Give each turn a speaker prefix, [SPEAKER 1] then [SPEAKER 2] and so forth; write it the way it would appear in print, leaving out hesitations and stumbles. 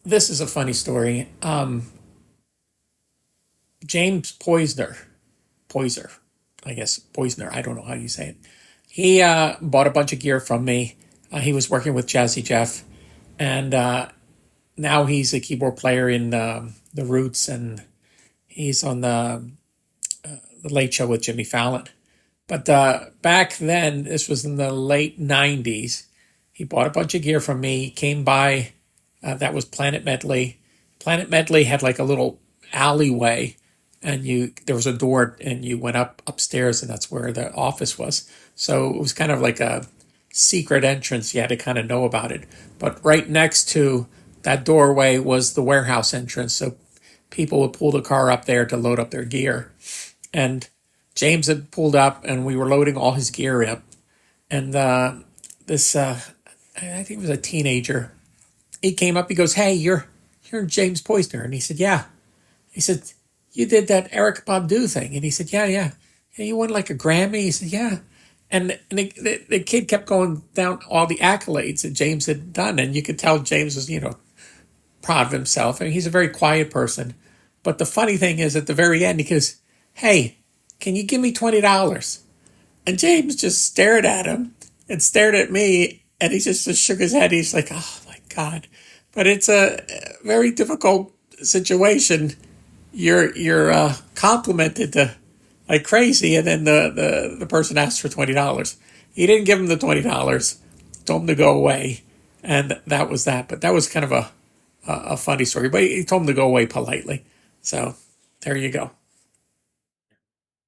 [SPEAKER 1] This is a funny story. James Poyser, I guess Poisner. I don't know how you say it. He bought a bunch of gear from me. He was working with Jazzy Jeff, and now he's a keyboard player in the Roots, and he's on the Late Show with Jimmy Fallon. But back then, this was in the late '90s. He bought a bunch of gear from me. Came by. That was Planet Medley. Planet Medley had like a little alleyway, and you there was a door, and you went upstairs, and that's where the office was. So it was kind of like a secret entrance. You had to kind of know about it. But right next to that doorway was the warehouse entrance. So people would pull the car up there to load up their gear. And James had pulled up, and we were loading all his gear up. And this, I think it was a teenager. He came up. He goes, "Hey, you're James Poyser." And he said, "Yeah." He said, "You did that Eric Badu thing." And he said, "Yeah, yeah. Yeah, you won like a Grammy." He said, "Yeah." And the kid kept going down all the accolades that James had done. And you could tell James was, proud of himself. I mean, he's a very quiet person. But the funny thing is, at the very end, he goes, "Hey, can you give me $20?" And James just stared at him and stared at me. And he just shook his head. He's like, "Oh, my God." But it's a very difficult situation. You're complimented like crazy, and then the person asks for $20. He didn't give him the $20, told him to go away, and that was that. But that was kind of a funny story. But he told him to go away politely. So there you go.